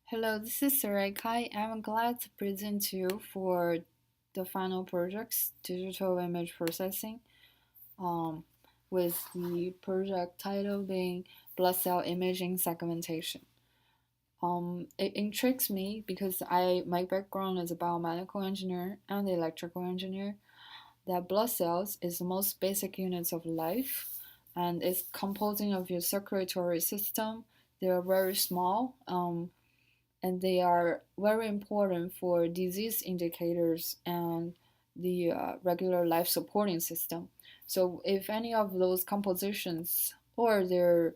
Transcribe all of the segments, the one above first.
Hello, this is Kai. I'm glad to present you for the final project's digital image processing um, with the project title being blood cell imaging segmentation. It intrigues me because my background is a biomedical engineer and electrical engineer. That blood cells is the most basic units of life and it's composing of your circulatory system. They are very small. And they are very important for disease indicators and the regular life supporting system. So, if any of those compositions or their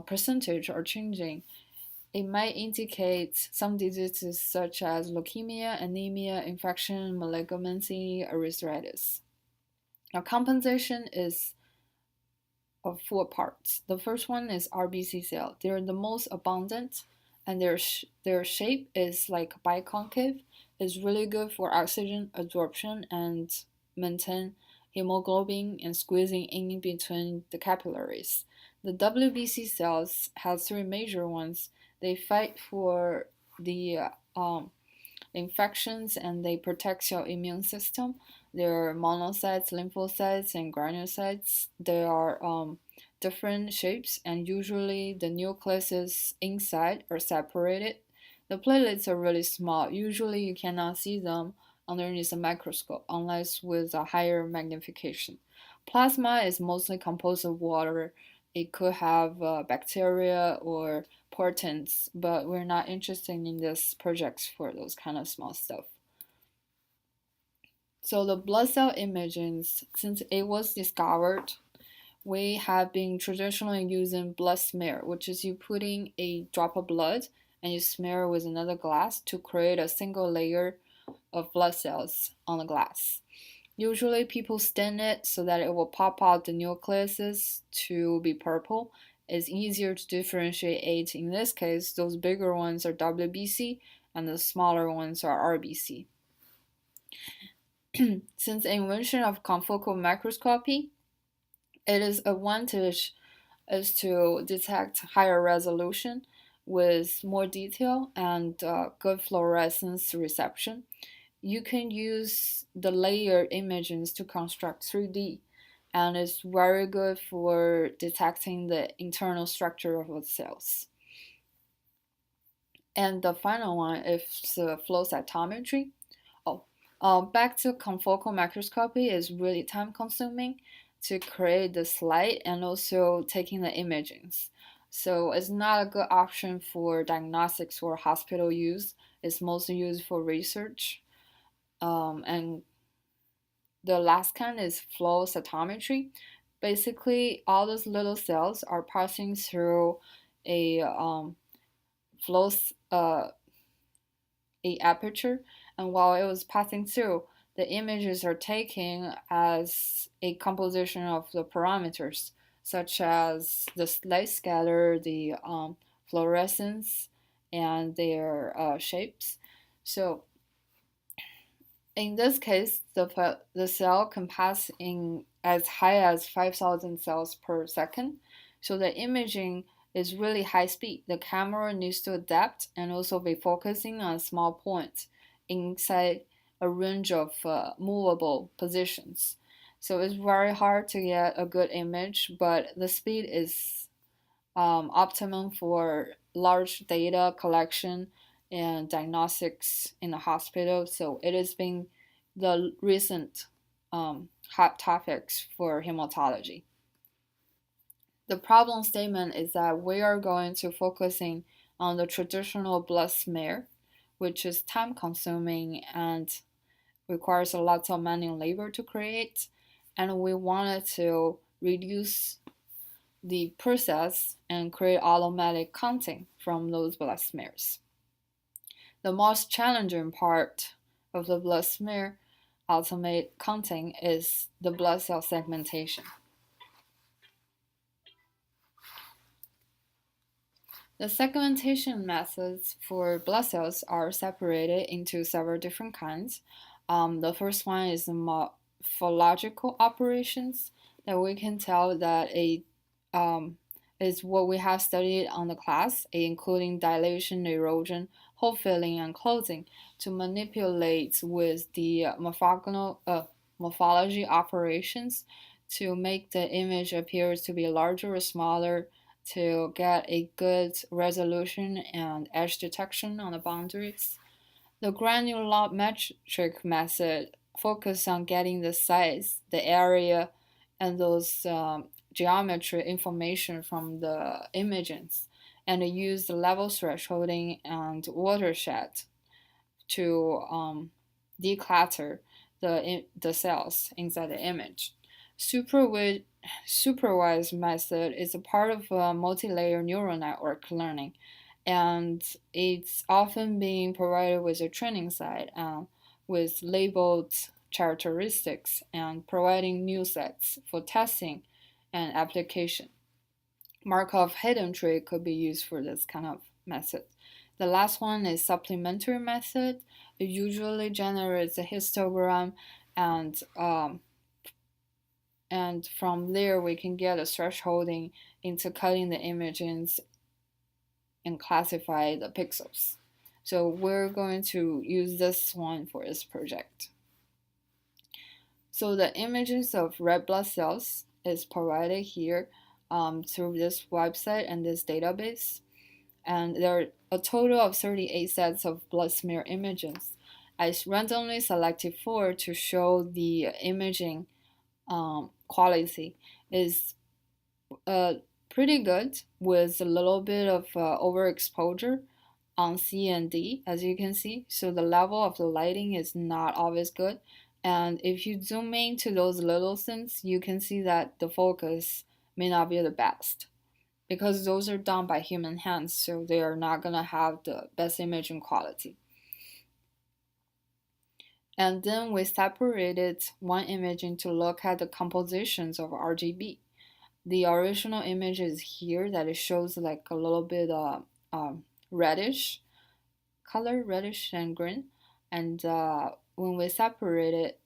percentage are changing, it might indicate some diseases such as leukemia, anemia, infection, malignancy, arthritis. Now, compensation is of four parts. The first one is RBC cell. They're the most abundant, and their shape is like biconcave. It's really good for oxygen absorption and maintain hemoglobin and squeezing in between the capillaries. The WBC cells have three major ones. They fight for the infections and they protect your immune system. There are monocytes, lymphocytes, and granulocytes. They are different shapes, and usually the nucleuses inside are separated. The platelets are really small. Usually, you cannot see them underneath a microscope unless with a higher magnification. Plasma is mostly composed of water. It could have bacteria or portents, but we're not interested in this project for those kind of small stuff. So the blood cell imagings, since it was discovered, we have been traditionally using blood smear, which is you putting a drop of blood and you smear with another glass to create a single layer of blood cells on the glass. Usually people stain it so that it will pop out the nucleuses to be purple. It's easier to differentiate. In this case, those bigger ones are WBC and the smaller ones are RBC. Since the invention of confocal microscopy, it is advantage is to detect higher resolution with more detail and good fluorescence reception. You can use the layered images to construct 3D, and it's very good for detecting the internal structure of the cells. And the final one is flow cytometry. Oh, back to confocal microscopy is really time consuming to create the slide and also taking the imagings. So it's not a good option for diagnostics or hospital use. It's mostly used for research. And the last kind is flow cytometry. Basically, all those little cells are passing through a flow a aperture, and while it was passing through, the images are taken as a composition of the parameters, such as the light scatter, the fluorescence, and their shapes. So in this case, the cell can pass in as high as 5,000 cells per second. So the imaging is really high speed. The camera needs to adapt and also be focusing on small points inside a range of movable positions. So it's very hard to get a good image, but the speed is optimum for large data collection and diagnostics in the hospital. So it has been the recent hot topics for hematology. The problem statement is that we are going to focusing on the traditional blood smear, which is time consuming and requires a lot of manual labor to create, and we wanted to reduce the process and create automatic counting from those blood smears. The most challenging part of the blood smear ultimate counting is the blood cell segmentation. The segmentation methods for blood cells are separated into several different kinds. The first one is the morphological operations that we can tell that a is what we have studied on the class, including dilation, erosion, hole filling, and closing, to manipulate with the morphology operations to make the image appear to be larger or smaller, to get a good resolution and edge detection on the boundaries. The granulometric method focuses on getting the size, the area, and those geometry information from the images, and use the level thresholding and watershed to declutter the cells inside the image. Supervised method is a part of a multi-layer neural network learning, and it's often being provided with a training set with labeled characteristics and providing new sets for testing and application. Markov hidden tree could be used for this kind of method. The last one is supplementary method. It usually generates a histogram, and from there we can get a thresholding into cutting the images and classify the pixels. So we're going to use this one for this project. So the images of red blood cells is provided here through this website and this database. And there are a total of 38 sets of blood smear images. I randomly selected 4 to show the imaging quality is pretty good, with a little bit of overexposure on C and D, as you can see. So the level of the lighting is not always good. And if you zoom in to those little things, you can see that the focus may not be the best, because those are done by human hands, so they are not going to have the best imaging quality. And then we separated one imaging to look at the compositions of RGB. The original image is here, that it shows like a little bit reddish color, reddish and green. And when we separate it,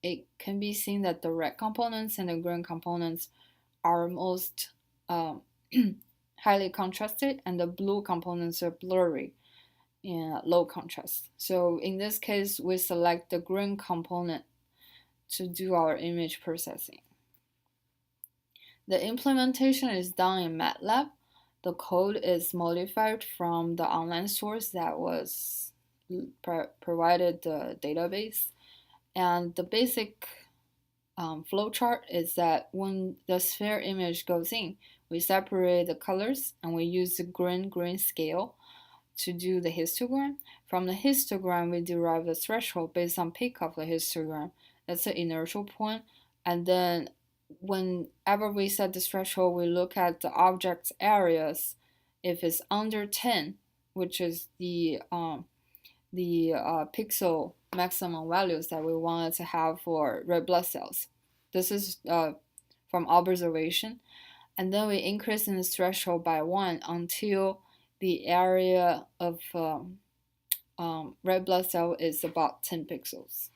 it can be seen that the red components and the green components are most highly contrasted, and the blue components are blurry in low contrast. So in this case, we select the green component to do our image processing. The implementation is done in MATLAB. The code is modified from the online source that was provided the database. And the basic flowchart is that when the sphere image goes in, we separate the colors and we use the green scale to do the histogram. From the histogram, we derive the threshold based on peak of the histogram. That's the inertial point. And then whenever we set the threshold, we look at the object's areas. If it's under 10, which is the pixel maximum values that we wanted to have for red blood cells. This is from observation. And then we increase in the threshold by 1 until the area of red blood cell is about 10 pixels.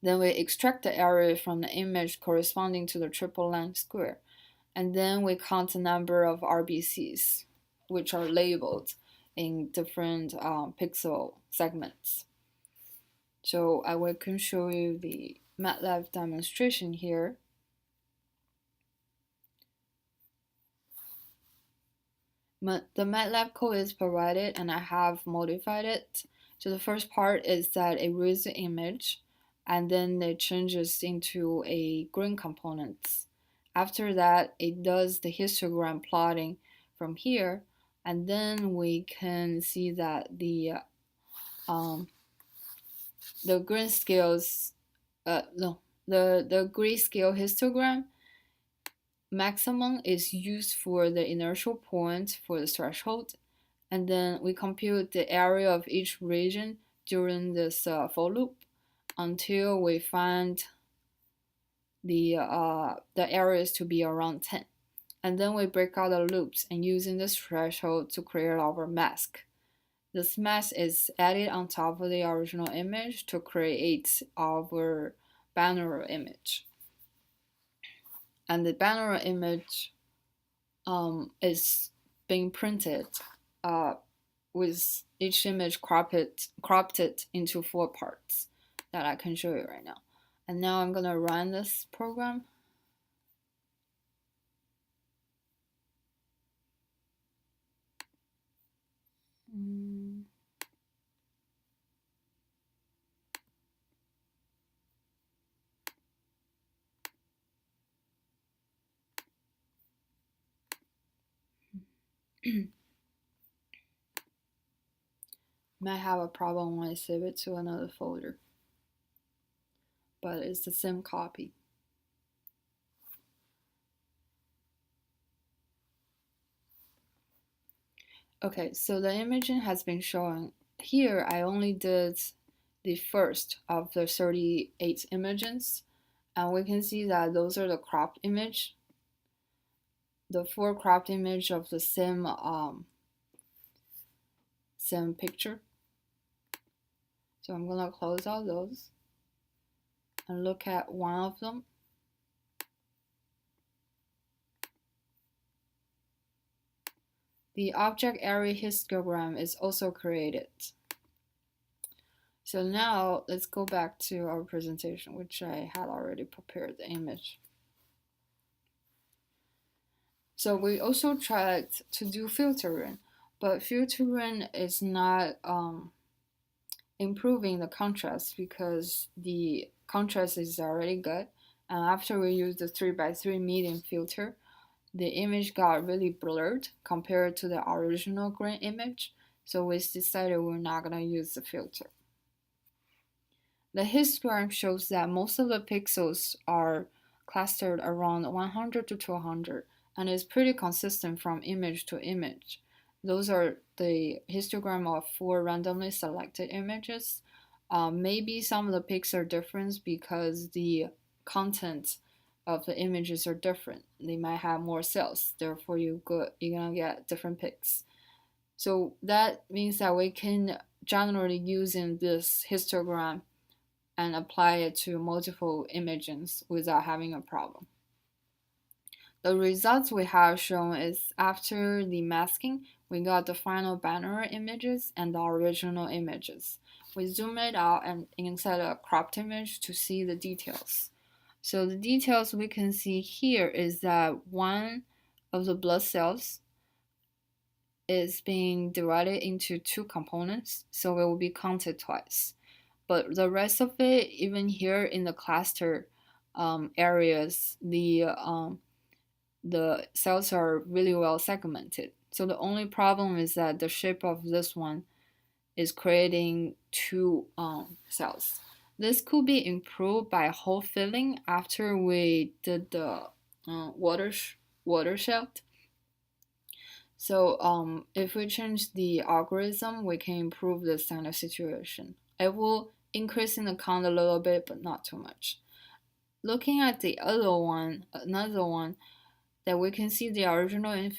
Then we extract the area from the image corresponding to the triple length square. And then we count the number of RBCs, which are labeled in different pixel segments. So I can show you the MATLAB demonstration here. The MATLAB code is provided, and I have modified it. So the first part is that it reads the image, and then it changes into a green components. After that, it does the histogram plotting from here, and then we can see that the grayscale histogram maximum is used for the inertial point for the threshold, and then we compute the area of each region during this for loop until we find the areas to be around 10. And then we break out the loops and using this threshold to create our mask. This mask is added on top of the original image to create our binary image. and the banner image is being printed uh, with each image cropped it into 4 parts that I can show you right now. And now I'm gonna run this program. Might have a problem when I save it to another folder, but it's the same copy. Okay, so the imaging has been shown. Here I only did the first of the 38 images, and we can see that those are the cropped image, the 4 cropped image of the same picture. So I'm gonna close all those and look at one of them. The object area histogram is also created. So now let's go back to our presentation, which I had already prepared the image. So we also tried to do filtering, but filtering is not improving the contrast because the contrast is already good. And after we use the 3x3 medium filter, the image got really blurred compared to the original green image. So we decided we're not gonna use the filter. The histogram shows that most of the pixels are clustered around 100 to 200 and is pretty consistent from image to image. Those are the histogram of 4 randomly selected images. Maybe some of the pics are different because the content of the images are different. They might have more cells, therefore you're gonna get different pics. So that means that we can generally using this histogram and apply it to multiple images without having a problem. The results we have shown is after the masking, we got the final banner images and the original images. We zoom it out and inside a cropped image to see the details. So the details we can see here is that one of the blood cells is being divided into 2 components, so it will be counted twice. But the rest of it, even here in the cluster areas, the cells are really well segmented. So the only problem is that the shape of this one is creating 2 cells. This could be improved by hole filling after we did the watershed. So if we change the algorithm, we can improve this kind of situation. It will increase in the count a little bit, but not too much. Looking at the another one, that we can see the original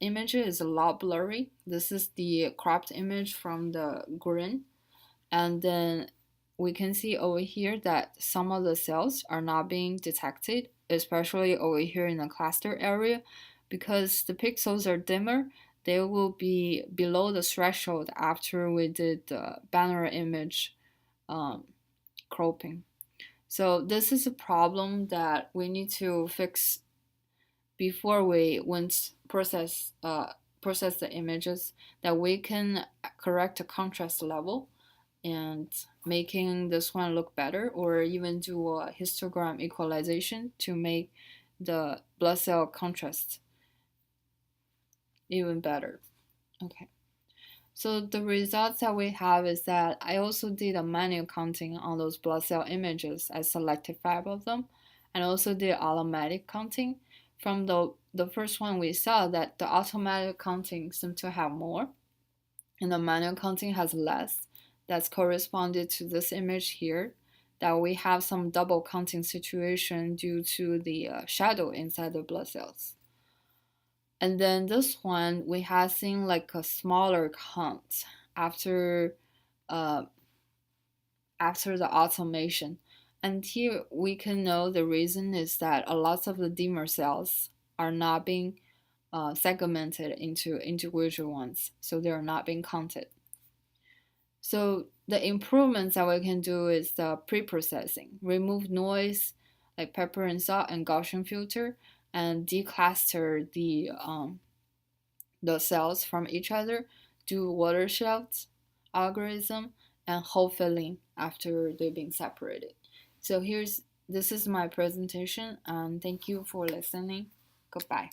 image is a lot blurry. This is the cropped image from the green. And then we can see over here that some of the cells are not being detected, especially over here in the cluster area, because the pixels are dimmer. They will be below the threshold after we did the banner image cropping. So this is a problem that we need to fix before we process the images, that we can correct the contrast level and making this one look better, or even do a histogram equalization to make the blood cell contrast even better. Okay. So the results that we have is that I also did a manual counting on those blood cell images. I selected 5 of them, and also did automatic counting. From the first one we saw that the automatic counting seemed to have more, and the manual counting has less. That's corresponded to this image here, that we have some double counting situation due to the shadow inside the blood cells. And then this one, we have seen like a smaller count after the automation. And here we can know the reason is that a lot of the dimer cells are not being segmented into individual ones, so they are not being counted. So the improvements that we can do is the pre-processing, remove noise like pepper and salt and Gaussian filter, and decluster the cells from each other, do watersheds algorithm, and hole filling after they've been separated. So this is my presentation, and thank you for listening. Goodbye.